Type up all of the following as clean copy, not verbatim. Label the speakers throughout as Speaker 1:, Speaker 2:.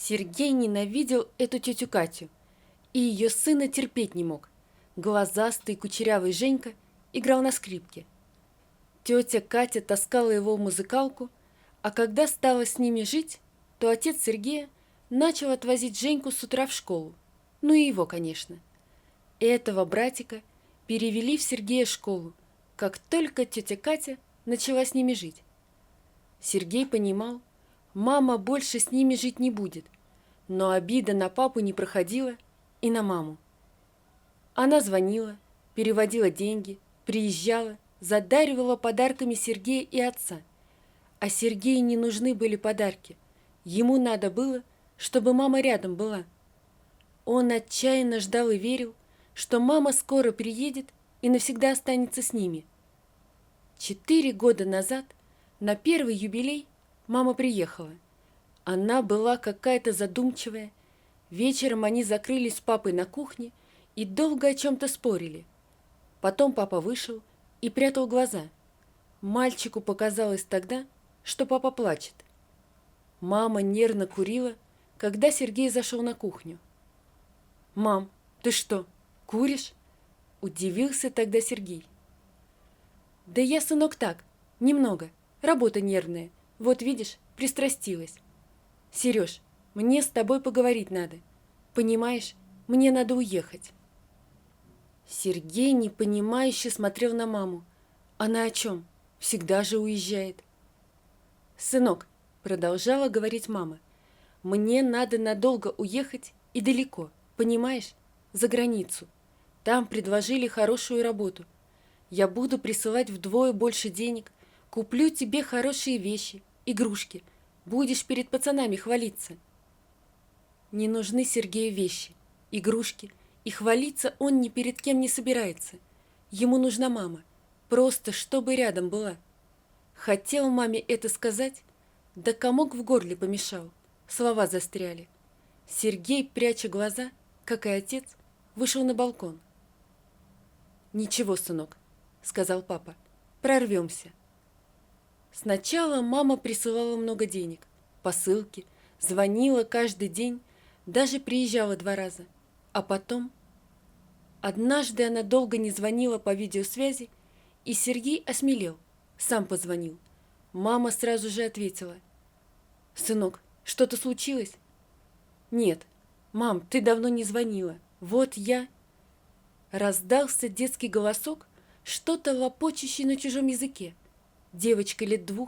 Speaker 1: Сергей ненавидел эту тетю Катю и ее сына терпеть не мог. Глазастый кучерявый Женька играл на скрипке. Тетя Катя таскала его в музыкалку, а когда стала с ними жить, то отец Сергея начал отвозить Женьку с утра в школу. Ну и его, конечно. Этого братика перевели в Сергея школу, как только тетя Катя начала с ними жить. Сергей понимал, мама больше с ними жить не будет, но обида на папу не проходила и на маму. Она звонила, переводила деньги, приезжала, задаривала подарками Сергея и отца. А Сергею не нужны были подарки. Ему надо было, чтобы мама рядом была. Он отчаянно ждал и верил, что мама скоро приедет и навсегда останется с ними. 4 года назад, на первый юбилей, мама приехала. Она была какая-то задумчивая. Вечером они закрылись с папой на кухне и долго о чем-то спорили. Потом папа вышел и прятал глаза. Мальчику показалось тогда, что папа плачет. Мама нервно курила, когда Сергей зашел на кухню. «Мам, ты что, куришь?» – удивился тогда Сергей. «Да я, сынок, так, немного, работа нервная, вот видишь, пристрастилась. Сереж, мне с тобой поговорить надо. Понимаешь, мне надо уехать». Сергей непонимающе смотрел на маму. Она о чем? Всегда же уезжает. «Сынок», — продолжала говорить мама, — «мне надо надолго уехать и далеко, понимаешь, за границу. Там предложили хорошую работу. Я буду присылать вдвое больше денег, куплю тебе хорошие вещи, игрушки. Будешь перед пацанами хвалиться». Не нужны Сергею вещи, игрушки, и хвалиться он ни перед кем не собирается. Ему нужна мама, просто чтобы рядом была. Хотел маме это сказать, да комок в горле помешал, слова застряли. Сергей, пряча глаза, как и отец, вышел на балкон. «Ничего, сынок», — сказал папа, — «прорвемся». Сначала мама присылала много денег, посылки, звонила каждый день, даже приезжала 2 раза. А потом... Однажды она долго не звонила по видеосвязи, и Сергей осмелел, сам позвонил. Мама сразу же ответила. «Сынок, что-то случилось?» «Нет, мам, ты давно не звонила. Вот я...» Раздался детский голосок, что-то лопочущее на чужом языке. Девочка лет 2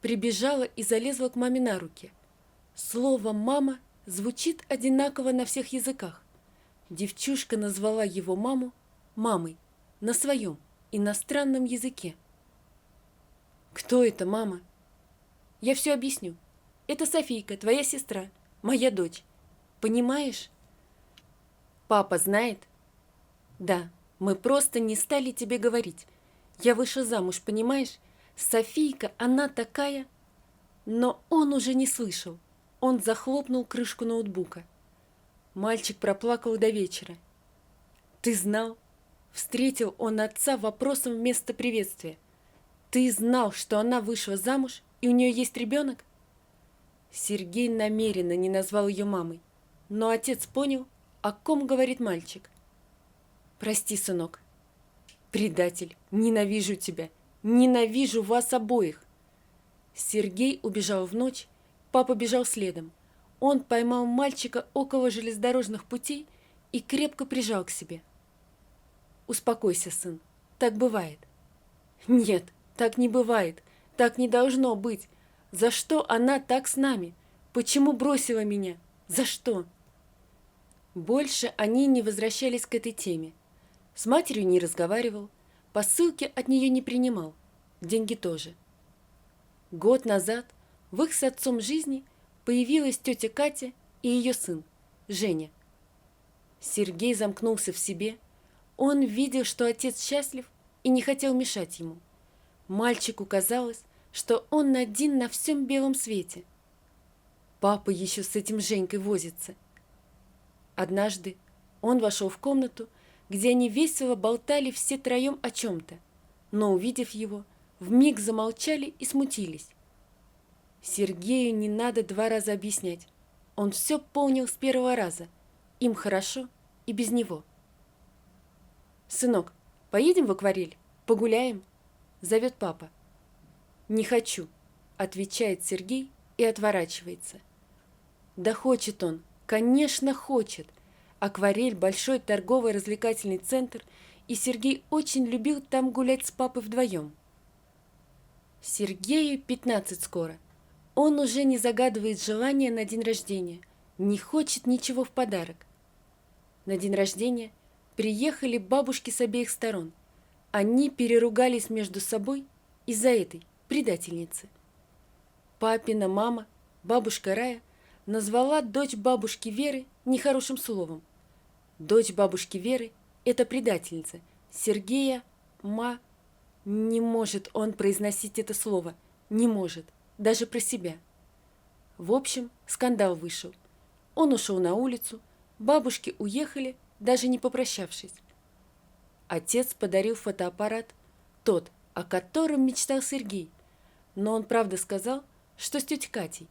Speaker 1: прибежала и залезла к маме на руки. Слово «мама» звучит одинаково на всех языках. Девчушка назвала его маму мамой на своем иностранном языке. «Кто это, мама?» «Я все объясню. Это Софийка, твоя сестра, моя дочь. Понимаешь?» «Папа знает?» «Да, мы просто не стали тебе говорить. Я вышла замуж, понимаешь? Софийка, она такая...» Но он уже не слышал. Он захлопнул крышку ноутбука. Мальчик проплакал до вечера. «Ты знал?» Встретил он отца вопросом вместо приветствия. «Ты знал, что она вышла замуж, и у нее есть ребенок?» Сергей намеренно не назвал ее мамой, но отец понял, о ком говорит мальчик. «Прости, сынок». «Предатель, ненавижу тебя, ненавижу вас обоих». Сергей убежал в ночь, папа бежал следом. Он поймал мальчика около железнодорожных путей и крепко прижал к себе. «Успокойся, сын, так бывает». «Нет, так не бывает, так не должно быть. За что она так с нами? Почему бросила меня? За что?» Больше они не возвращались к этой теме. С матерью не разговаривал, посылки от нее не принимал, деньги тоже. Год назад в их с отцом жизни появилась тетя Катя и ее сын, Женя. Сергей замкнулся в себе. Он видел, что отец счастлив, и не хотел мешать ему. Мальчику казалось, что он один на всем белом свете. Папа еще с этим Женькой возится. Однажды он вошел в комнату, где они весело болтали все троем о чем-то, но, увидев его, вмиг замолчали и смутились. Сергею не надо 2 раза объяснять. Он все понял с первого раза. Им хорошо и без него. «Сынок, поедем в акварель? Погуляем?» – зовет папа. «Не хочу», – отвечает Сергей и отворачивается. Да хочет он, конечно, хочет. Акварель – большой торговый развлекательный центр, и Сергей очень любил там гулять с папой вдвоем. Сергею 15 скоро. Он уже не загадывает желания на день рождения, не хочет ничего в подарок. На день рождения приехали бабушки с обеих сторон. Они переругались между собой из-за этой предательницы. Папина мама, бабушка Рая, назвала дочь бабушки Веры нехорошим словом. Дочь бабушки Веры – это предательница. Сергея не может он произносить это слово, не может, даже про себя. В общем, скандал вышел. Он ушел на улицу, бабушки уехали, даже не попрощавшись. Отец подарил фотоаппарат, тот, о котором мечтал Сергей, но он правда сказал, что с тетей Катей.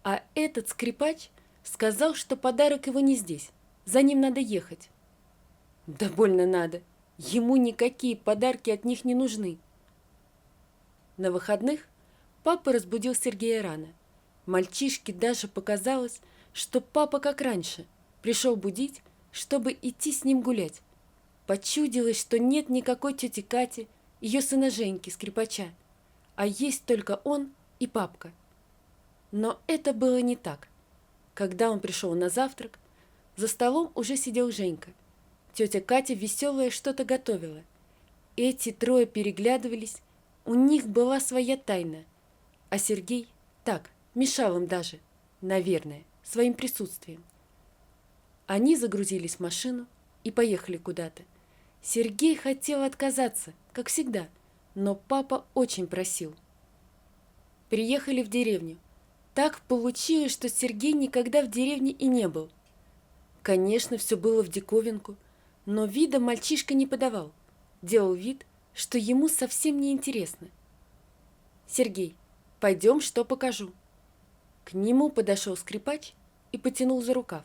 Speaker 1: А этот скрипач сказал, что подарок его не здесь, за ним надо ехать. Да больно надо, ему никакие подарки от них не нужны. На выходных папа разбудил Сергея рано. Мальчишке даже показалось, что папа, как раньше, пришел будить, чтобы идти с ним гулять. Почудилось, что нет никакой тети Кати, ее сына Женьки, скрипача, а есть только он и папка. Но это было не так. Когда он пришел на завтрак, за столом уже сидел Женька. Тетя Катя веселая что-то готовила. Эти трое переглядывались, у них была своя тайна. А Сергей так, мешал им даже, наверное, своим присутствием. Они загрузились в машину и поехали куда-то. Сергей хотел отказаться, как всегда, но папа очень просил. Приехали в деревню. Так получилось, что Сергей никогда в деревне и не был. Конечно, все было в диковинку, но вида мальчишка не подавал. Делал вид, что ему совсем не интересно. «Сергей, пойдем, что покажу». К нему подошел скрипач и потянул за рукав.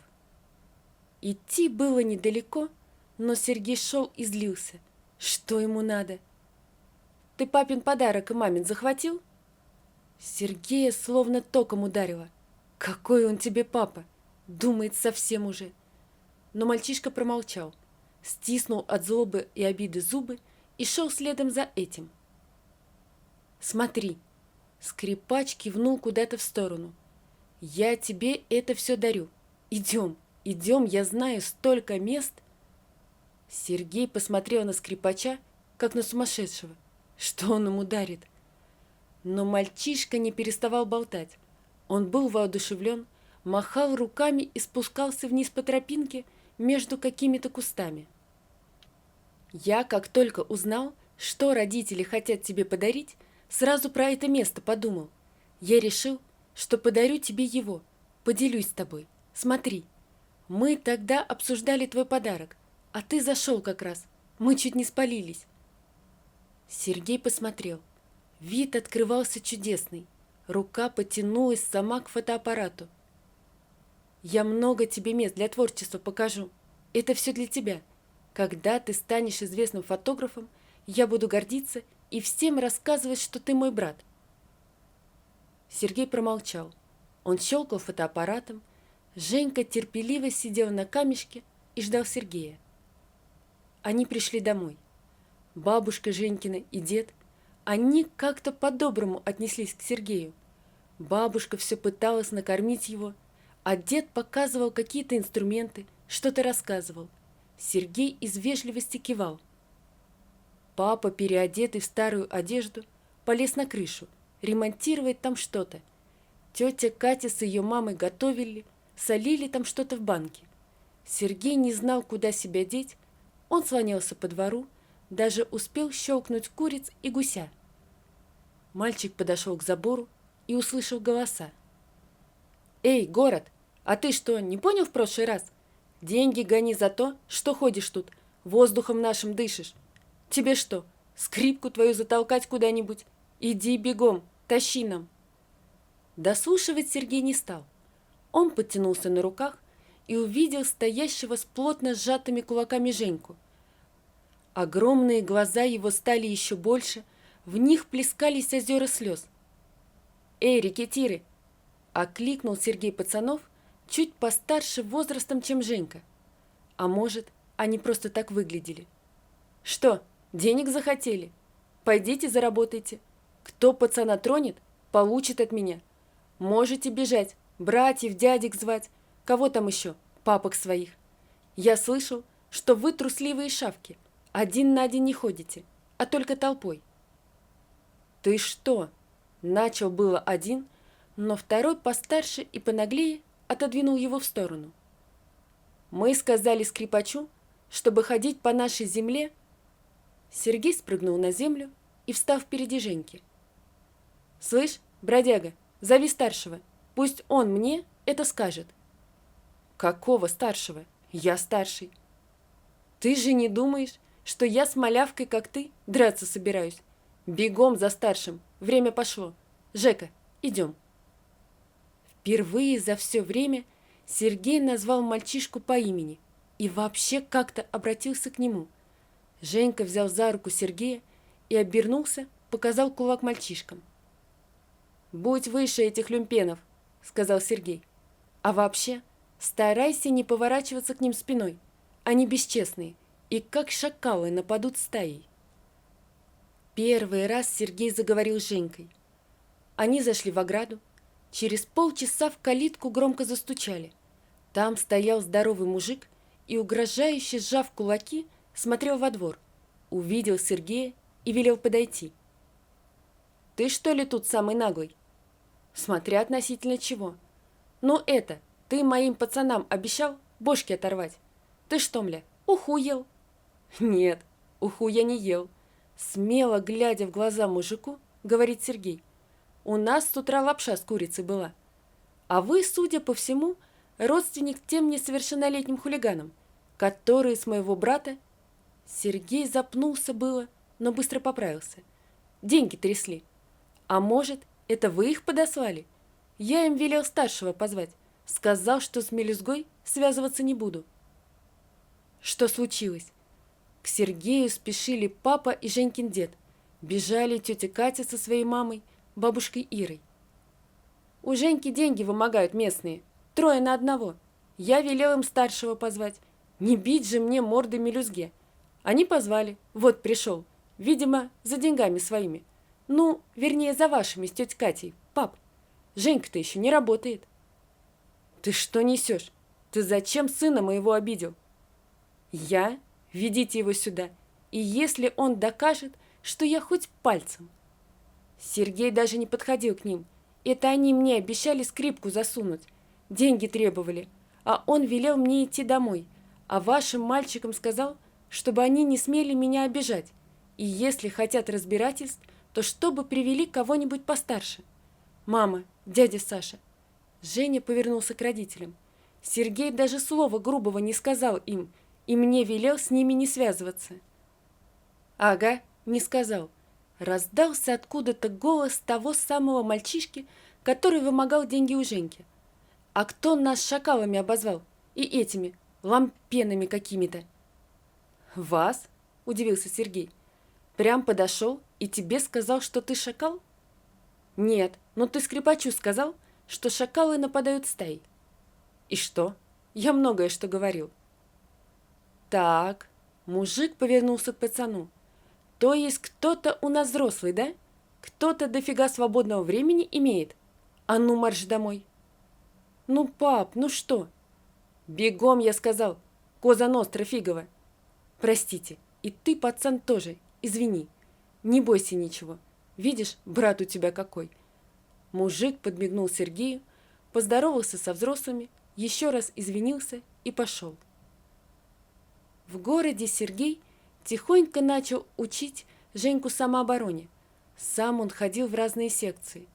Speaker 1: Идти было недалеко, но Сергей шел и злился. Что ему надо? «Ты папин подарок и мамин захватил?» Сергея словно током ударило. «Какой он тебе папа?» Думает совсем уже. Но мальчишка промолчал, стиснул от злобы и обиды зубы и шел следом за этим. «Смотри!» Скрипач кивнул куда-то в сторону. «Я тебе это все дарю. Идем, идем, я знаю столько мест!» Сергей посмотрел на скрипача, как на сумасшедшего. Что он ему дарит? Но мальчишка не переставал болтать. Он был воодушевлен, махал руками и спускался вниз по тропинке между какими-то кустами. Я, как только узнал, что родители хотят тебе подарить, сразу про это место подумал. Я решил, что подарю тебе его, поделюсь с тобой. Смотри, мы тогда обсуждали твой подарок, а ты зашел как раз, мы чуть не спалились. Сергей посмотрел. Вид открывался чудесный. Рука потянулась сама к фотоаппарату. «Я много тебе мест для творчества покажу. Это все для тебя. Когда ты станешь известным фотографом, я буду гордиться и всем рассказывать, что ты мой брат». Сергей промолчал. Он щелкал фотоаппаратом. Женька терпеливо сидел на камешке и ждал Сергея. Они пришли домой. Бабушка Женькина и дед, они как-то по-доброму отнеслись к Сергею. Бабушка все пыталась накормить его, а дед показывал какие-то инструменты, что-то рассказывал. Сергей из вежливости кивал. Папа, переодетый в старую одежду, полез на крышу, ремонтировать там что-то. Тетя Катя с ее мамой готовили, солили там что-то в банке. Сергей не знал, куда себя деть, он слонялся по двору, даже успел щелкнуть куриц и гуся. Мальчик подошел к забору и услышал голоса. «Эй, город, а ты что, не понял в прошлый раз? Деньги гони за то, что ходишь тут, воздухом нашим дышишь. Тебе что, скрипку твою затолкать куда-нибудь? Иди бегом, тащи нам». Дослушивать Сергей не стал. Он подтянулся на руках и увидел стоящего с плотно сжатыми кулаками Женьку. Огромные глаза его стали еще больше, в них плескались озера слез. «Эй, рекетиры!» — окликнул Сергей пацанов, чуть постарше возрастом, чем Женька. А может, они просто так выглядели. «Что, денег захотели? Пойдите заработайте. Кто пацана тронет, получит от меня. Можете бежать, братьев, дядек звать, кого там еще, папок своих. Я слышал, что вы трусливые шавки, один на один не ходите, а только толпой». «Ты что?» — начал было один, но второй постарше и понаглее отодвинул его в сторону. «Мы сказали скрипачу, чтобы ходить по нашей земле». Сергей спрыгнул на землю и встал впереди Женьки. «Слышь, бродяга, зови старшего, пусть он мне это скажет». «Какого старшего? Я старший». «Ты же не думаешь, что я с малявкой, как ты, драться собираюсь? Бегом за старшим, время пошло. Жека, идем». Впервые за все время Сергей назвал мальчишку по имени и вообще как-то обратился к нему. Женька взял за руку Сергея и обернулся, показал кулак мальчишкам. «Будь выше этих люмпенов», — сказал Сергей. «А вообще, старайся не поворачиваться к ним спиной. Они бесчестные и как шакалы нападут стаей». Первый раз Сергей заговорил с Женькой. Они зашли в ограду. Через полчаса в калитку громко застучали. Там стоял здоровый мужик и, угрожающе сжав кулаки, смотрел во двор, увидел Сергея и велел подойти. «Ты что ли тут самый наглый?» «Смотря относительно чего. Ну это, ты моим пацанам обещал бошки оторвать. Ты что, мля, уху ел?» «Нет, уху я не ел», — смело глядя в глаза мужику, говорит Сергей. «У нас с утра лапша с курицей была. А вы, судя по всему, родственник тем несовершеннолетним хулиганам, которые с моего брата...» Сергей запнулся было, но быстро поправился. «Деньги трясли. А может, это вы их подослали? Я им велел старшего позвать. Сказал, что с мелюзгой связываться не буду». Что случилось? К Сергею спешили папа и Женькин дед. Бежали тетя Катя со своей мамой, бабушкой Ирой. «У Женьки деньги вымогают местные, 3 на 1. Я велел им старшего позвать. Не бить же мне морды мелюзге. Они позвали, вот пришел, видимо, за деньгами своими. Ну, вернее, за вашими с тетей Катей, пап. Женька-то еще не работает». «Ты что несешь? Ты зачем сына моего обидел?» «Я? Ведите его сюда. И если он докажет, что я хоть пальцем...» Сергей даже не подходил к ним. Это они мне обещали скрипку засунуть. Деньги требовали. А он велел мне идти домой. А вашим мальчикам сказал, чтобы они не смели меня обижать. И если хотят разбирательств, то чтобы привели кого-нибудь постарше. Мама, дядя Саша. Женя повернулся к родителям. Сергей даже слова грубого не сказал им, и мне велел с ними не связываться. «Ага, не сказал». Раздался откуда-то голос того самого мальчишки, который вымогал деньги у Женьки. «А кто нас шакалами обозвал? И этими, лампенами какими-то?» «Вас?» – удивился Сергей. «Прям подошел и тебе сказал, что ты шакал?» «Нет, но ты скрипачу сказал, что шакалы нападают стаей». «И что? Я многое что говорил». «Так», – мужик повернулся к пацану. «То есть кто-то у нас взрослый, да? Кто-то дофига свободного времени имеет? А ну марш домой!» «Ну, пап, ну что?» «Бегом, я сказал, коза ностра фигова!» «Простите, и ты, пацан, тоже, извини. Не бойся ничего. Видишь, брат у тебя какой!» Мужик подмигнул Сергею, поздоровался со взрослыми, еще раз извинился и пошел. В городе Сергей тихонько начал учить Женьку самообороне. Сам он ходил в разные секции.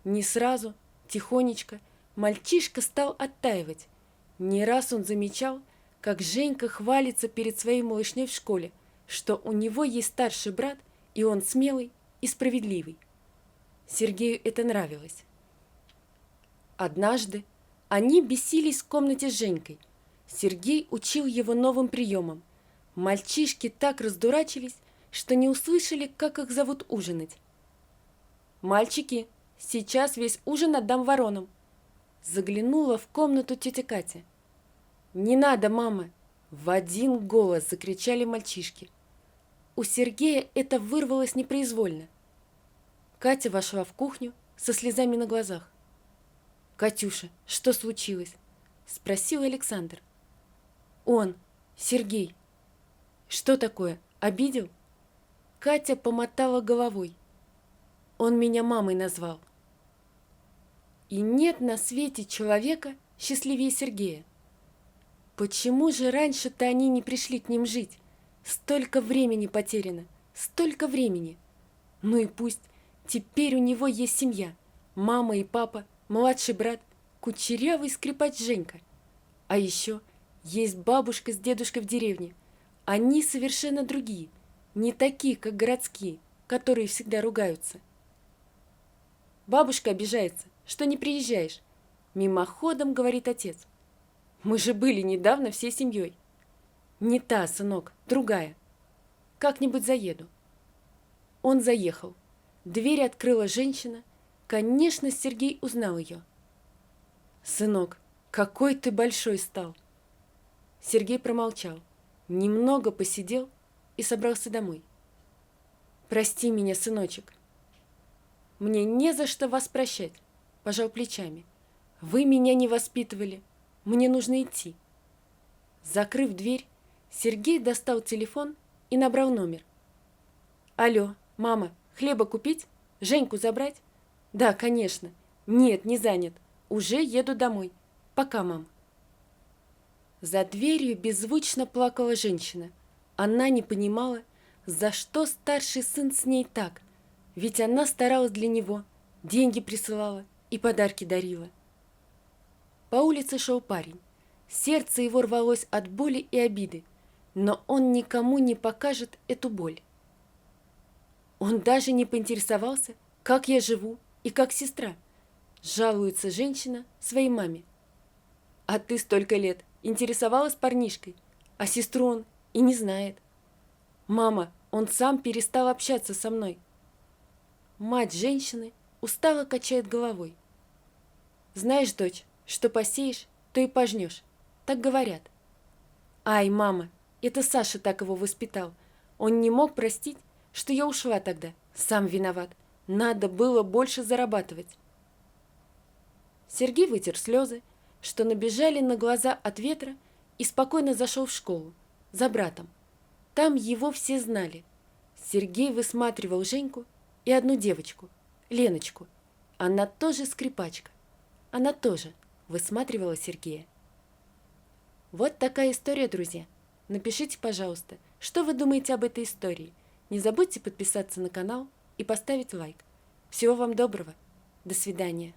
Speaker 1: Не сразу, тихонечко, мальчишка стал оттаивать. Не раз он замечал, как Женька хвалится перед своей малышней в школе, что у него есть старший брат, и он смелый и справедливый. Сергею это нравилось. Однажды, Они бесились в комнате с Женькой. Сергей учил его новым приемам. Мальчишки так раздурачились, что не услышали, как их зовут ужинать. «Мальчики, сейчас весь ужин отдам воронам!» Заглянула в комнату тетя Катя. «Не надо, мама!» В один голос закричали мальчишки. У Сергея это вырвалось непроизвольно. Катя вошла в кухню со слезами на глазах. «Катюша, что случилось?» – спросил Александр. «Он, Сергей. Что такое, обидел?» Катя помотала головой. «Он меня мамой назвал». И нет на свете человека счастливее Сергея. Почему же раньше-то они не пришли к ним жить? Столько времени потеряно, столько времени. Ну и пусть, теперь у него есть семья, мама и папа, младший брат, кучерявый скрипач Женька. А еще есть бабушка с дедушкой в деревне. Они совершенно другие, не такие, как городские, которые всегда ругаются. Бабушка обижается, что не приезжаешь. Мимоходом говорит отец. Мы же были недавно всей семьей. Не та, сынок, другая. Как-нибудь заеду. Он заехал. Дверь открыла женщина. Конечно, Сергей узнал ее. «Сынок, какой ты большой стал!» Сергей промолчал, немного посидел и собрался домой. «Прости меня, сыночек». «Мне не за что вас прощать», – пожал плечами. «Вы меня не воспитывали. Мне нужно идти». Закрыв дверь, Сергей достал телефон и набрал номер. «Алло, мама, хлеба купить? Женьку забрать?» «Да, конечно. Нет, не занят. Уже еду домой. Пока, мам». За дверью беззвучно плакала женщина. Она не понимала, за что старший сын с ней так, ведь она старалась для него, деньги присылала и подарки дарила. По улице шел парень. Сердце его рвалось от боли и обиды, но он никому не покажет эту боль. Он даже не поинтересовался, как я живу и как сестра, жалуется женщина своей маме. «А ты столько лет интересовалась парнишкой, а сестру он и не знает». «Мама, он сам перестал общаться со мной». Мать женщины устало качает головой. «Знаешь, дочь, что посеешь, то и пожнешь. Так говорят». «Ай, мама, это Саша так его воспитал. Он не мог простить, что я ушла тогда. Сам виноват. Надо было больше зарабатывать». Сергей вытер слезы, что набежали на глаза от ветра, и спокойно зашел в школу за братом. Там его все знали. Сергей высматривал Женьку и одну девочку, Леночку. Она тоже скрипачка. Она тоже высматривала Сергея. Вот такая история, друзья. Напишите, пожалуйста, что вы думаете об этой истории. Не забудьте подписаться на канал и поставить лайк. Всего вам доброго. До свидания.